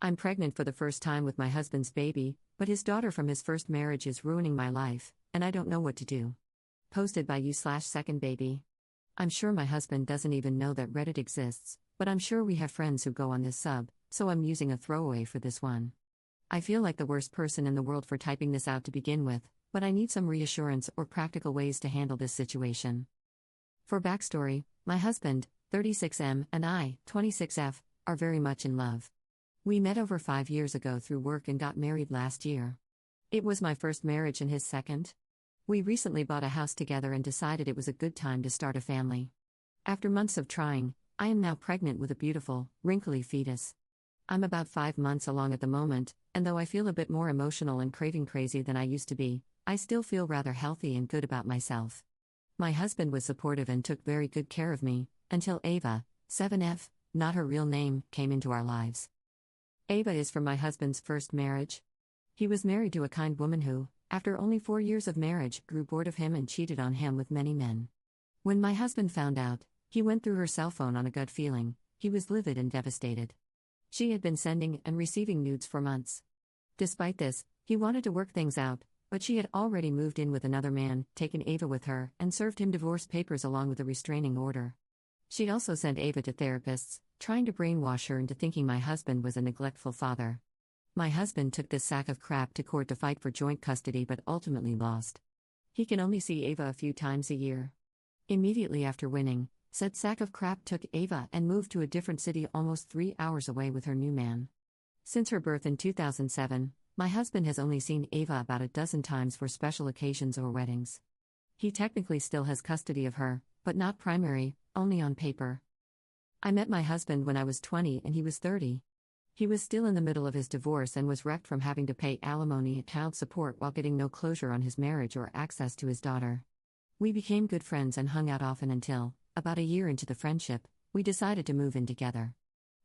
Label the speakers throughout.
Speaker 1: I'm pregnant for the first time with my husband's baby, but his daughter from his first marriage is ruining my life, and I don't know what to do. Posted by you/second baby. I'm sure my husband doesn't even know that Reddit exists, but I'm sure we have friends who go on this sub, so I'm using a throwaway for this one. I feel like the worst person in the world for typing this out to begin with, but I need some reassurance or practical ways to handle this situation. For backstory, my husband, 36M, and I, 26F, are very much in love. We met over 5 years ago through work and got married last year. It was my first marriage and his second. We recently bought a house together and decided it was a good time to start a family. After months of trying, I am now pregnant with a beautiful, wrinkly fetus. I'm about 5 months along at the moment, and though I feel a bit more emotional and craving crazy than I used to be, I still feel rather healthy and good about myself. My husband was supportive and took very good care of me, until Ava, 7F, not her real name, came into our lives. Ava is from my husband's first marriage. He was married to a kind woman who, after only 4 years of marriage, grew bored of him and cheated on him with many men. When my husband found out, he went through her cell phone on a gut feeling. He was livid and devastated. She had been sending and receiving nudes for months. Despite this, he wanted to work things out, but she had already moved in with another man, taken Ava with her, and served him divorce papers along with a restraining order. She also sent Ava to therapists, trying to brainwash her into thinking my husband was a neglectful father. My husband took this sack of crap to court to fight for joint custody but ultimately lost. He can only see Ava a few times a year. Immediately after winning, said sack of crap took Ava and moved to a different city almost 3 hours away with her new man. Since her birth in 2007, my husband has only seen Ava about a dozen times for special occasions or weddings. He technically still has custody of her, but not primary, only on paper. I met my husband when I was 20 and he was 30. He was still in the middle of his divorce and was wrecked from having to pay alimony and child support while getting no closure on his marriage or access to his daughter. We became good friends and hung out often until, about a year into the friendship, we decided to move in together.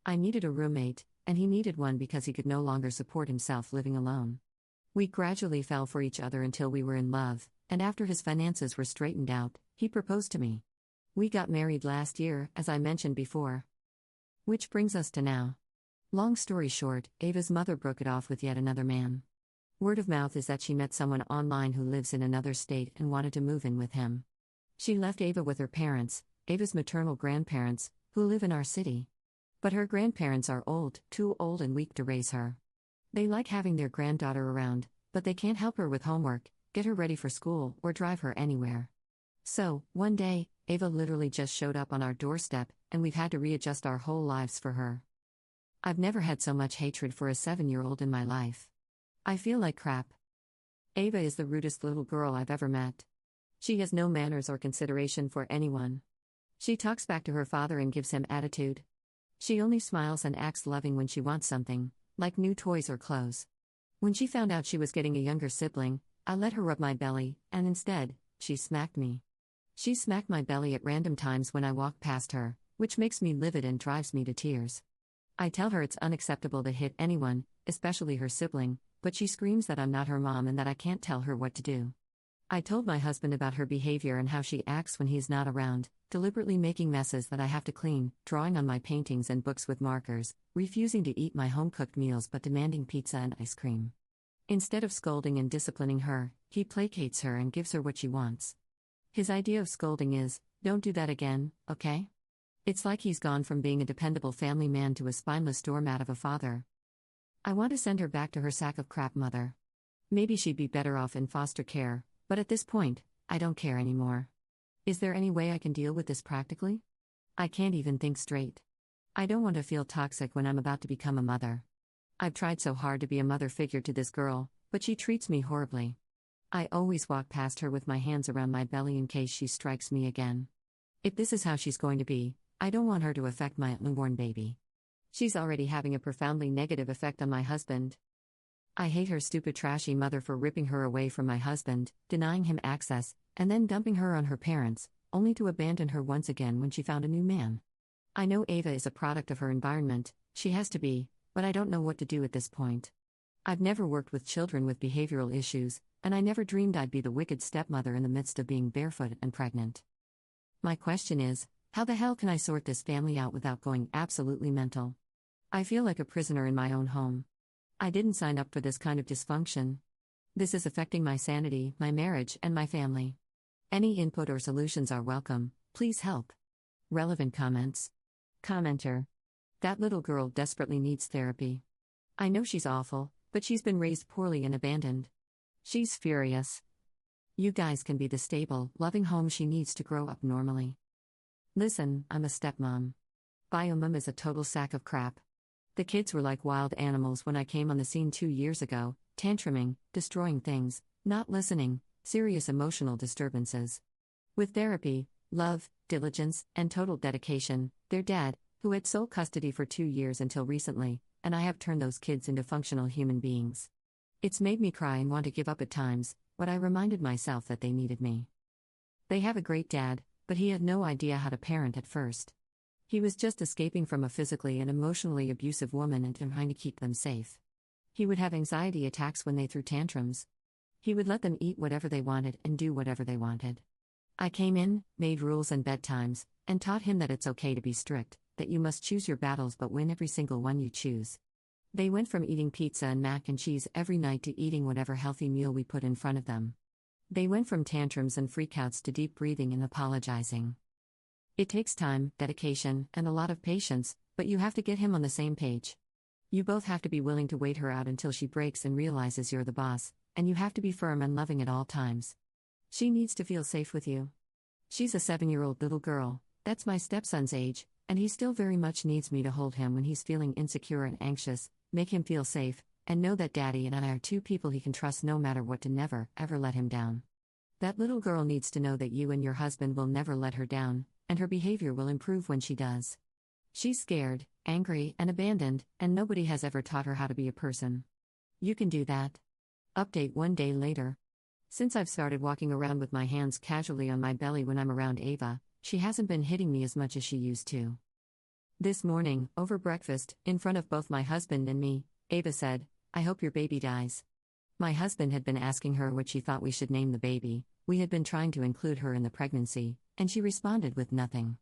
Speaker 1: I needed a roommate, and he needed one because he could no longer support himself living alone. We gradually fell for each other until we were in love, and after his finances were straightened out, he proposed to me. We got married last year, as I mentioned before. Which brings us to now. Long story short, Ava's mother broke it off with yet another man. Word of mouth is that she met someone online who lives in another state and wanted to move in with him. She left Ava with her parents, Ava's maternal grandparents, who live in our city. But her grandparents are old, too old and weak to raise her. They like having their granddaughter around, but they can't help her with homework, get her ready for school, or drive her anywhere. So, one day, Ava literally just showed up on our doorstep, and we've had to readjust our whole lives for her. I've never had so much hatred for a 7-year-old in my life. I feel like crap. Ava is the rudest little girl I've ever met. She has no manners or consideration for anyone. She talks back to her father and gives him attitude. She only smiles and acts loving when she wants something, like new toys or clothes. When she found out she was getting a younger sibling, I let her rub my belly, and instead, she smacked me. She smacked my belly at random times when I walk past her, which makes me livid and drives me to tears. I tell her it's unacceptable to hit anyone, especially her sibling, but she screams that I'm not her mom and that I can't tell her what to do. I told my husband about her behavior and how she acts when he's not around, deliberately making messes that I have to clean, drawing on my paintings and books with markers, refusing to eat my home-cooked meals but demanding pizza and ice cream. Instead of scolding and disciplining her, he placates her and gives her what she wants. His idea of scolding is, "Don't do that again, okay?" It's like he's gone from being a dependable family man to a spineless doormat of a father. I want to send her back to her sack of crap mother. Maybe she'd be better off in foster care, but at this point, I don't care anymore. Is there any way I can deal with this practically? I can't even think straight. I don't want to feel toxic when I'm about to become a mother. I've tried so hard to be a mother figure to this girl, but she treats me horribly. I always walk past her with my hands around my belly in case she strikes me again. If this is how she's going to be, I don't want her to affect my unborn baby. She's already having a profoundly negative effect on my husband. I hate her stupid trashy mother for ripping her away from my husband, denying him access, and then dumping her on her parents, only to abandon her once again when she found a new man. I know Ava is a product of her environment, she has to be, but I don't know what to do at this point. I've never worked with children with behavioral issues, and I never dreamed I'd be the wicked stepmother in the midst of being barefoot and pregnant. My question is, how the hell can I sort this family out without going absolutely mental? I feel like a prisoner in my own home. I didn't sign up for this kind of dysfunction. This is affecting my sanity, my marriage, and my family. Any input or solutions are welcome. Please help. Relevant comments. Commenter. That little girl desperately needs therapy. I know she's awful, but she's been raised poorly and abandoned. She's furious. You guys can be the stable, loving home she needs to grow up normally. Listen, I'm a stepmom. Biomom is a total sack of crap. The kids were like wild animals when I came on the scene 2 years ago, tantruming, destroying things, not listening, serious emotional disturbances. With therapy, love, diligence, and total dedication, their dad, who had sole custody for 2 years until recently, and I have turned those kids into functional human beings. It's made me cry and want to give up at times, but I reminded myself that they needed me. They have a great dad, but he had no idea how to parent at first. He was just escaping from a physically and emotionally abusive woman and trying to keep them safe. He would have anxiety attacks when they threw tantrums. He would let them eat whatever they wanted and do whatever they wanted. I came in, made rules and bedtimes, and taught him that it's okay to be strict, that you must choose your battles but win every single one you choose. They went from eating pizza and mac and cheese every night to eating whatever healthy meal we put in front of them. They went from tantrums and freakouts to deep breathing and apologizing. It takes time, dedication, and a lot of patience, but you have to get him on the same page. You both have to be willing to wait her out until she breaks and realizes you're the boss, and you have to be firm and loving at all times. She needs to feel safe with you. She's a 7-year-old little girl, that's my stepson's age, and he still very much needs me to hold him when he's feeling insecure and anxious, make him feel safe, and know that Daddy and I are 2 people he can trust no matter what, to never, ever let him down. That little girl needs to know that you and your husband will never let her down, and her behavior will improve when she does. She's scared, angry, and abandoned, and nobody has ever taught her how to be a person. You can do that. Update 1 day later. Since I've started walking around with my hands casually on my belly when I'm around Ava, she hasn't been hitting me as much as she used to. This morning, over breakfast, in front of both my husband and me, Ava said, "I hope your baby dies." My husband had been asking her what she thought we should name the baby. We had been trying to include her in the pregnancy, and she responded with nothing.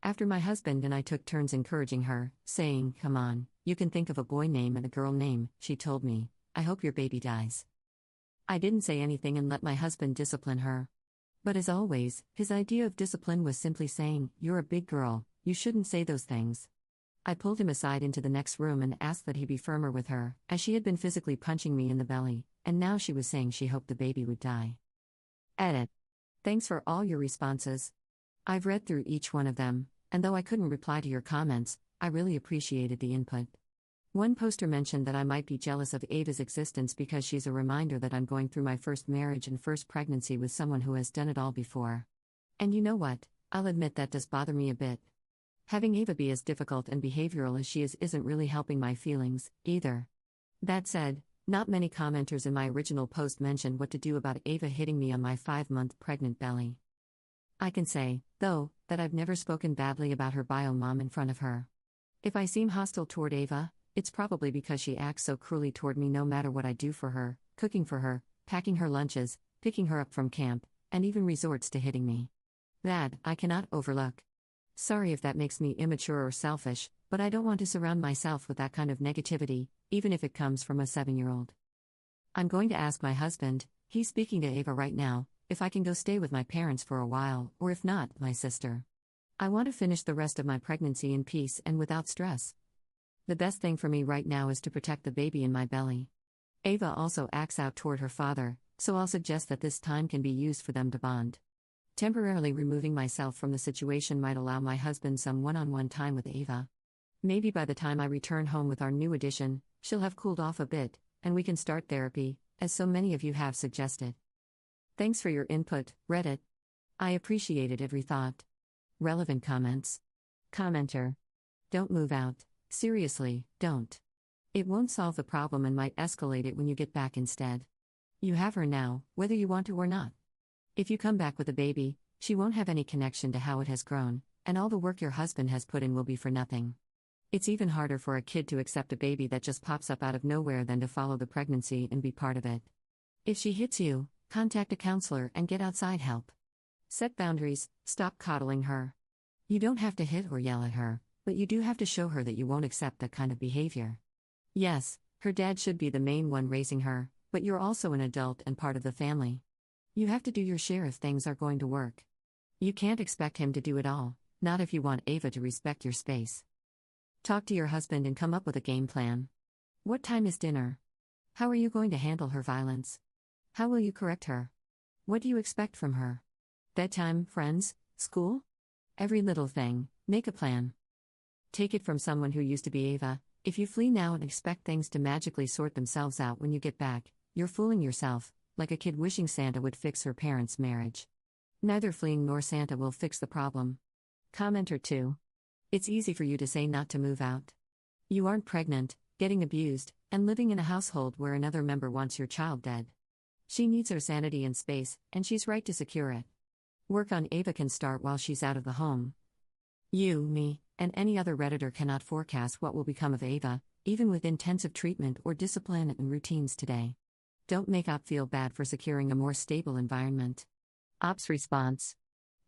Speaker 1: After my husband and I took turns encouraging her, saying, "Come on, you can think of a boy name and a girl name," she told me, "I hope your baby dies." I didn't say anything and let my husband discipline her. But as always, his idea of discipline was simply saying, "You're a big girl, you shouldn't say those things." I pulled him aside into the next room and asked that he be firmer with her, as she had been physically punching me in the belly, and now she was saying she hoped the baby would die. Edit. Thanks for all your responses. I've read through each one of them, and though I couldn't reply to your comments, I really appreciated the input. One poster mentioned that I might be jealous of Ava's existence because she's a reminder that I'm going through my first marriage and first pregnancy with someone who has done it all before. And you know what? I'll admit that does bother me a bit. Having Ava be as difficult and behavioral as she is isn't really helping my feelings, either. That said, not many commenters in my original post mentioned what to do about Ava hitting me on my 5-month pregnant belly. I can say, though, that I've never spoken badly about her bio mom in front of her. If I seem hostile toward Ava, it's probably because she acts so cruelly toward me no matter what I do for her, cooking for her, packing her lunches, picking her up from camp, and even resorts to hitting me. That, I cannot overlook. Sorry if that makes me immature or selfish, but I don't want to surround myself with that kind of negativity, even if it comes from a 7-year-old. I'm going to ask my husband, he's speaking to Ava right now, if I can go stay with my parents for a while, or if not, my sister. I want to finish the rest of my pregnancy in peace and without stress. The best thing for me right now is to protect the baby in my belly. Ava also acts out toward her father, so I'll suggest that this time can be used for them to bond. Temporarily removing myself from the situation might allow my husband some one-on-one time with Ava. Maybe by the time I return home with our new addition, she'll have cooled off a bit, and we can start therapy, as so many of you have suggested. Thanks for your input, Reddit. I appreciated every thought. Relevant comments. Commenter. Don't move out. Seriously, don't. It won't solve the problem and might escalate it when you get back instead. You have her now, whether you want to or not. If you come back with a baby, she won't have any connection to how it has grown, and all the work your husband has put in will be for nothing. It's even harder for a kid to accept a baby that just pops up out of nowhere than to follow the pregnancy and be part of it. If she hits you, contact a counselor and get outside help. Set boundaries, stop coddling her. You don't have to hit or yell at her, but you do have to show her that you won't accept that kind of behavior. Yes, her dad should be the main one raising her, but you're also an adult and part of the family. You have to do your share if things are going to work. You can't expect him to do it all, not if you want Ava to respect your space. Talk to your husband and come up with a game plan. What time is dinner? How are you going to handle her violence? How will you correct her? What do you expect from her? Bedtime, friends, school? Every little thing, make a plan. Take it from someone who used to be Ava: if you flee now and expect things to magically sort themselves out when you get back, you're fooling yourself, like a kid wishing Santa would fix her parents' marriage. Neither fleeing nor Santa will fix the problem. Commenter 2. It's easy for you to say not to move out. You aren't pregnant, getting abused, and living in a household where another member wants your child dead. She needs her sanity and space, and she's right to secure it. Work on Ava can start while she's out of the home. You, me, and any other Redditor cannot forecast what will become of Ava, even with intensive treatment or discipline and routines today. Don't make Op feel bad for securing a more stable environment. Op's response: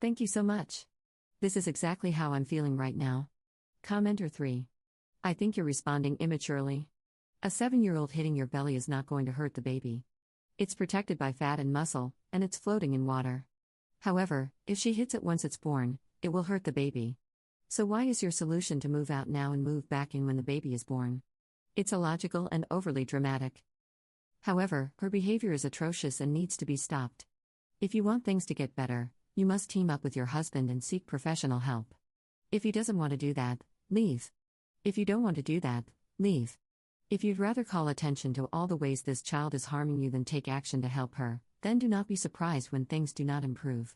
Speaker 1: thank you so much. This is exactly how I'm feeling right now. Commenter 3. I think you're responding immaturely. A 7-year-old hitting your belly is not going to hurt the baby. It's protected by fat and muscle, and it's floating in water. However, if she hits it once it's born, it will hurt the baby. So why is your solution to move out now and move back in when the baby is born? It's illogical and overly dramatic. However, her behavior is atrocious and needs to be stopped. If you want things to get better, you must team up with your husband and seek professional help. If he doesn't want to do that, leave. If you don't want to do that, leave. If you'd rather call attention to all the ways this child is harming you than take action to help her, then do not be surprised when things do not improve.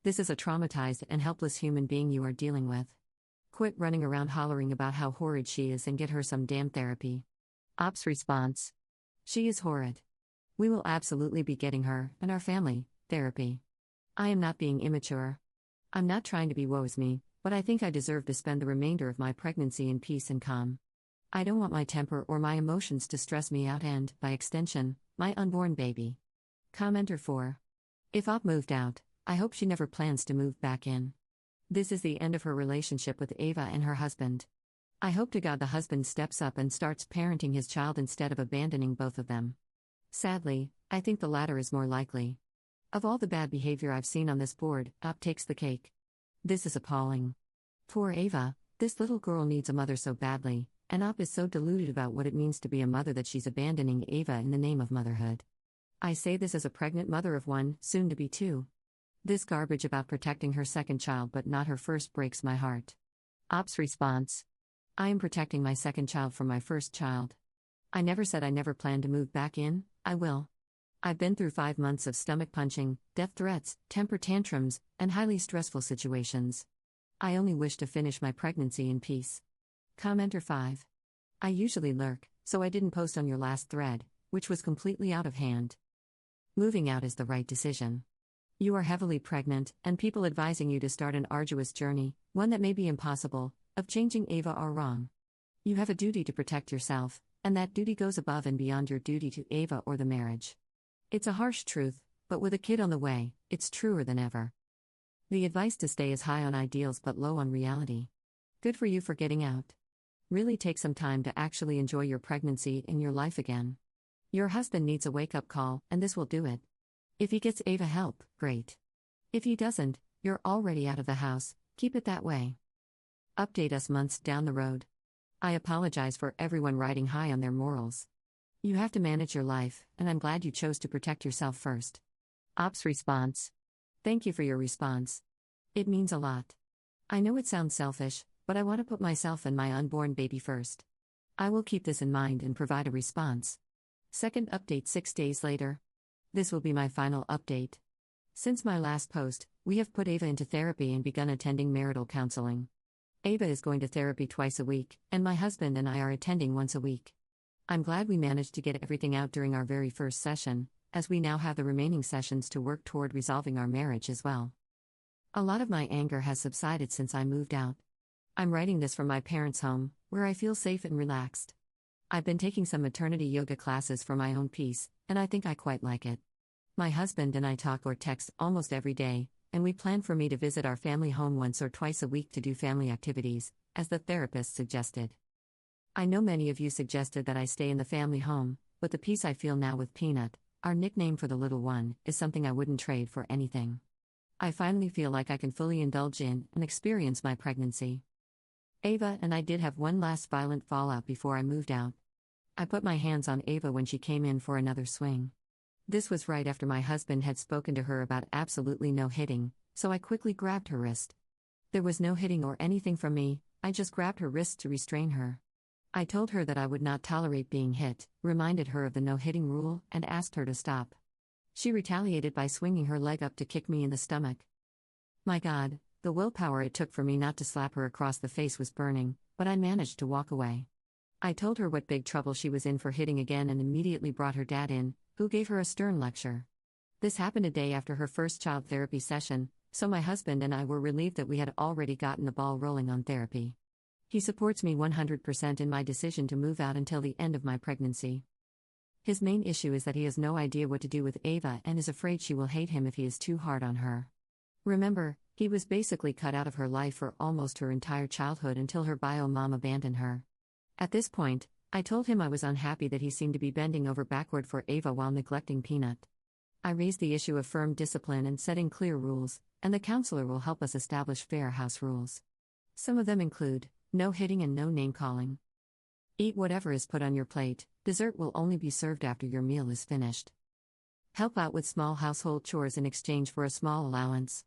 Speaker 1: This is a traumatized and helpless human being you are dealing with. Quit running around hollering about how horrid she is and get her some damn therapy. Op's response: she is horrid. We will absolutely be getting her, and our family, therapy. I am not being immature. I'm not trying to be woe is me, but I think I deserve to spend the remainder of my pregnancy in peace and calm. I don't want my temper or my emotions to stress me out and, by extension, my unborn baby. Commenter 4. If Op moved out, I hope she never plans to move back in. This is the end of her relationship with Ava and her husband. I hope to God the husband steps up and starts parenting his child instead of abandoning both of them. Sadly, I think the latter is more likely. Of all the bad behavior I've seen on this board, Op takes the cake. This is appalling. Poor Ava, this little girl needs a mother so badly, and Op is so deluded about what it means to be a mother that she's abandoning Ava in the name of motherhood. I say this as a pregnant mother of one, soon to be two. This garbage about protecting her second child but not her first breaks my heart. Op's response: I am protecting my second child from my first child. I never said I never plan to move back in, I will. I've been through 5 months of stomach punching, death threats, temper tantrums, and highly stressful situations. I only wish to finish my pregnancy in peace. Commenter 5. I usually lurk, so I didn't post on your last thread, which was completely out of hand. Moving out is the right decision. You are heavily pregnant, and people advising you to start an arduous journey, one that may be impossible, of changing Ava are wrong. You have a duty to protect yourself, and that duty goes above and beyond your duty to Ava or the marriage. It's a harsh truth, but with a kid on the way, it's truer than ever. The advice to stay is high on ideals but low on reality. Good for you for getting out. Really take some time to actually enjoy your pregnancy and your life again. Your husband needs a wake-up call, and this will do it. If he gets Ava help, great. If he doesn't, you're already out of the house, keep it that way. Update us months down the road. I apologize for everyone riding high on their morals. You have to manage your life, and I'm glad you chose to protect yourself first. Op's response: thank you for your response. It means a lot. I know it sounds selfish, but I want to put myself and my unborn baby first. I will keep this in mind and provide a response. Second update 6 days later. This will be my final update. Since my last post, we have put Ava into therapy and begun attending marital counseling. Ava is going to therapy twice a week, and my husband and I are attending once a week. I'm glad we managed to get everything out during our very first session, as we now have the remaining sessions to work toward resolving our marriage as well. A lot of my anger has subsided since I moved out. I'm writing this from my parents' home, where I feel safe and relaxed. I've been taking some maternity yoga classes for my own peace, and I think I quite like it. My husband and I talk or text almost every day, and we plan for me to visit our family home once or twice a week to do family activities, as the therapist suggested. I know many of you suggested that I stay in the family home, but the peace I feel now with Peanut, our nickname for the little one, is something I wouldn't trade for anything. I finally feel like I can fully indulge in and experience my pregnancy. Ava and I did have one last violent fallout before I moved out. I put my hands on Ava when she came in for another swing. This was right after my husband had spoken to her about absolutely no hitting, so I quickly grabbed her wrist. There was no hitting or anything from me, I just grabbed her wrist to restrain her. I told her that I would not tolerate being hit, reminded her of the no-hitting rule, and asked her to stop. She retaliated by swinging her leg up to kick me in the stomach. My God, the willpower it took for me not to slap her across the face was burning, but I managed to walk away. I told her what big trouble she was in for hitting again and immediately brought her dad in, who gave her a stern lecture. This happened a day after her first child therapy session, so my husband and I were relieved that we had already gotten the ball rolling on therapy. He supports me 100% in my decision to move out until the end of my pregnancy. His main issue is that he has no idea what to do with Ava and is afraid she will hate him if he is too hard on her. Remember, he was basically cut out of her life for almost her entire childhood until her bio mom abandoned her. At this point, I told him I was unhappy that he seemed to be bending over backward for Ava while neglecting Peanut. I raised the issue of firm discipline and setting clear rules, and the counselor will help us establish fair house rules. Some of them include no hitting and no name-calling. Eat whatever is put on your plate, dessert will only be served after your meal is finished. Help out with small household chores in exchange for a small allowance.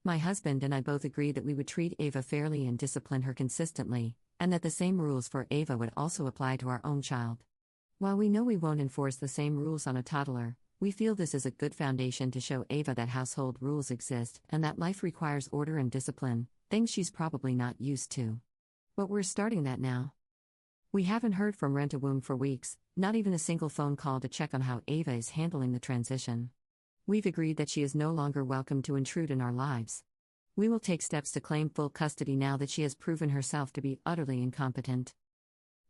Speaker 1: My husband and I both agreed that we would treat Ava fairly and discipline her consistently, and that the same rules for Ava would also apply to our own child. While we know we won't enforce the same rules on a toddler, we feel this is a good foundation to show Ava that household rules exist and that life requires order and discipline, things she's probably not used to. But we're starting that now. We haven't heard from Rent-A-Womb for weeks, not even a single phone call to check on how Ava is handling the transition. We've agreed that she is no longer welcome to intrude in our lives. We will take steps to claim full custody now that she has proven herself to be utterly incompetent.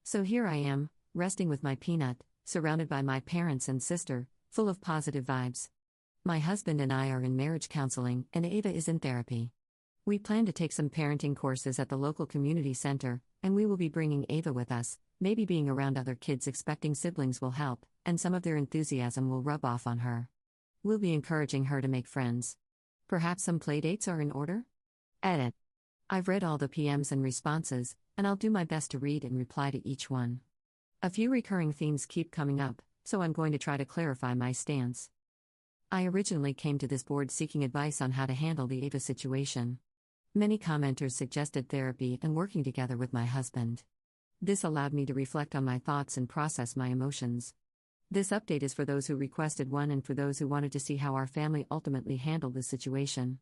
Speaker 1: So here I am, resting with my Peanut, surrounded by my parents and sister, full of positive vibes. My husband and I are in marriage counseling, and Ava is in therapy. We plan to take some parenting courses at the local community center, and we will be bringing Ava with us. Maybe being around other kids expecting siblings will help, and some of their enthusiasm will rub off on her. We'll be encouraging her to make friends. Perhaps some playdates are in order? Edit. I've read all the PMs and responses, and I'll do my best to read and reply to each one. A few recurring themes keep coming up, so I'm going to try to clarify my stance. I originally came to this board seeking advice on how to handle the Ava situation. Many commenters suggested therapy and working together with my husband. This allowed me to reflect on my thoughts and process my emotions. This update is for those who requested one and for those who wanted to see how our family ultimately handled the situation.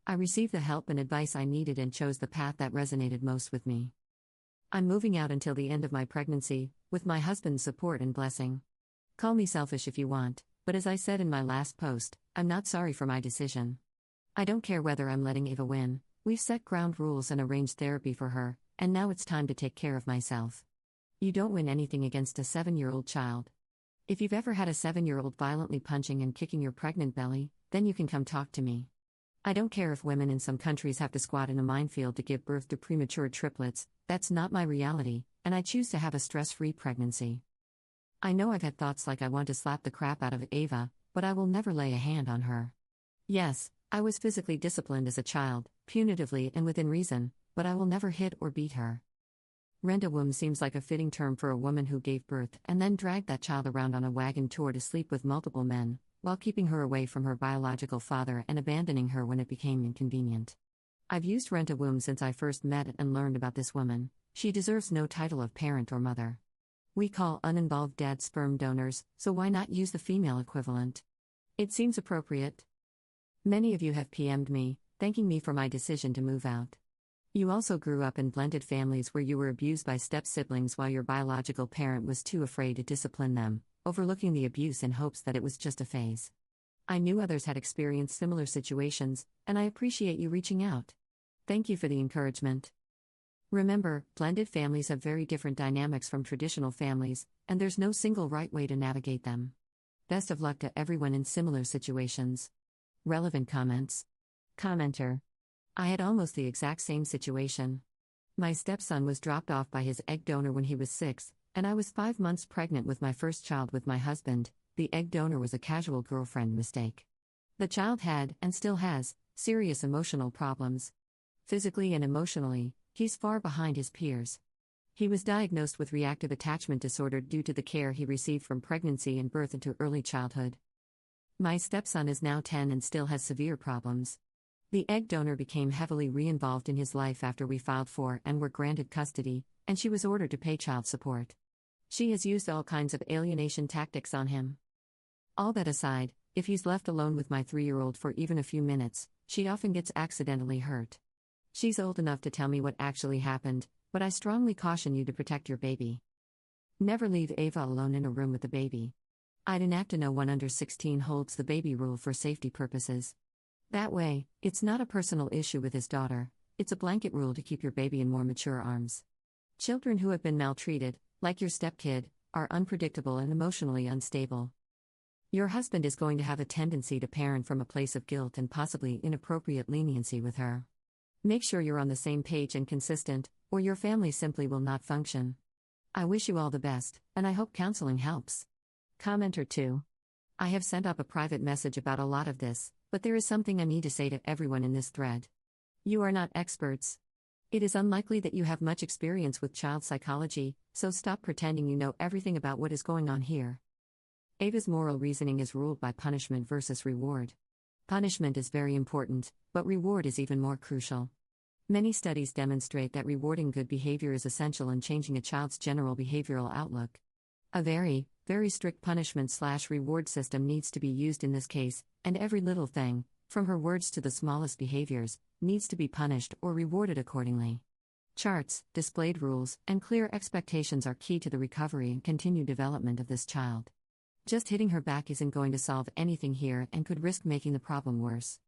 Speaker 1: I received the help and advice I needed and chose the path that resonated most with me. I'm moving out until the end of my pregnancy, with my husband's support and blessing. Call me selfish if you want, but as I said in my last post, I'm not sorry for my decision. I don't care whether I'm letting Ava win. We've set ground rules and arranged therapy for her, and now it's time to take care of myself. You don't win anything against a 7-year-old child. If you've ever had a 7-year-old violently punching and kicking your pregnant belly, then you can come talk to me. I don't care if women in some countries have to squat in a minefield to give birth to premature triplets, that's not my reality, and I choose to have a stress-free pregnancy. I know I've had thoughts like I want to slap the crap out of Ava, but I will never lay a hand on her. Yes, I was physically disciplined as a child, punitively and within reason, but I will never hit or beat her. Rent-A-Womb seems like a fitting term for a woman who gave birth and then dragged that child around on a wagon tour to sleep with multiple men, while keeping her away from her biological father and abandoning her when it became inconvenient. I've used Rent-A-Womb since I first met and learned about this woman. She deserves no title of parent or mother. We call uninvolved dads sperm donors, so why not use the female equivalent? It seems appropriate. Many of you have PM'd me, thanking me for my decision to move out. You also grew up in blended families where you were abused by step-siblings while your biological parent was too afraid to discipline them, overlooking the abuse in hopes that it was just a phase. I knew others had experienced similar situations, and I appreciate you reaching out. Thank you for the encouragement. Remember, blended families have very different dynamics from traditional families, and there's no single right way to navigate them. Best of luck to everyone in similar situations. Relevant comments. Commenter. I had almost the exact same situation. My stepson was dropped off by his egg donor when he was 6, and I was 5 months pregnant with my first child with my husband. The egg donor was a casual girlfriend mistake. The child had, and still has, serious emotional problems. Physically and emotionally, he's far behind his peers. He was diagnosed with reactive attachment disorder due to the care he received from pregnancy and birth into early childhood. My stepson is now 10 and still has severe problems. The egg donor became heavily re-involved in his life after we filed for and were granted custody, and she was ordered to pay child support. She has used all kinds of alienation tactics on him. All that aside, if he's left alone with my 3-year-old for even a few minutes, she often gets accidentally hurt. She's old enough to tell me what actually happened, but I strongly caution you to protect your baby. Never leave Ava alone in a room with the baby. I'd enact a no one under 16 holds the baby rule for safety purposes. That way, it's not a personal issue with his daughter, it's a blanket rule to keep your baby in more mature arms. Children who have been maltreated, like your stepkid, are unpredictable and emotionally unstable. Your husband is going to have a tendency to parent from a place of guilt and possibly inappropriate leniency with her. Make sure you're on the same page and consistent, or your family simply will not function. I wish you all the best, and I hope counseling helps. Commenter 2. I have sent up a private message about a lot of this, but there is something I need to say to everyone in this thread. You are not experts. It is unlikely that you have much experience with child psychology, so stop pretending you know everything about what is going on here. Ava's moral reasoning is ruled by punishment versus reward. Punishment is very important, but reward is even more crucial. Many studies demonstrate that rewarding good behavior is essential in changing a child's general behavioral outlook. A very, very strict punishment/reward system needs to be used in this case, and every little thing, from her words to the smallest behaviors, needs to be punished or rewarded accordingly. Charts, displayed rules, and clear expectations are key to the recovery and continued development of this child. Just hitting her back isn't going to solve anything here and could risk making the problem worse.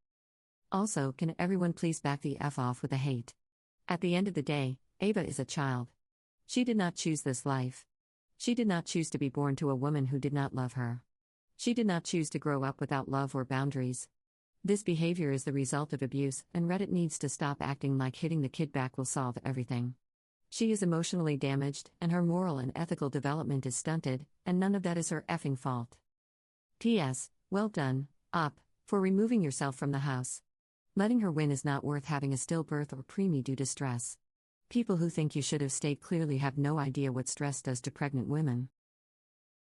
Speaker 1: Also, can everyone please back the F off with the hate? At the end of the day, Ava is a child. She did not choose this life. She did not choose to be born to a woman who did not love her. She did not choose to grow up without love or boundaries. This behavior is the result of abuse, and Reddit needs to stop acting like hitting the kid back will solve everything. She is emotionally damaged, and her moral and ethical development is stunted, and none of that is her effing fault. P.S. Well done, Op, for removing yourself from the house. Letting her win is not worth having a stillbirth or preemie due to stress. People who think you should have stayed clearly have no idea what stress does to pregnant women.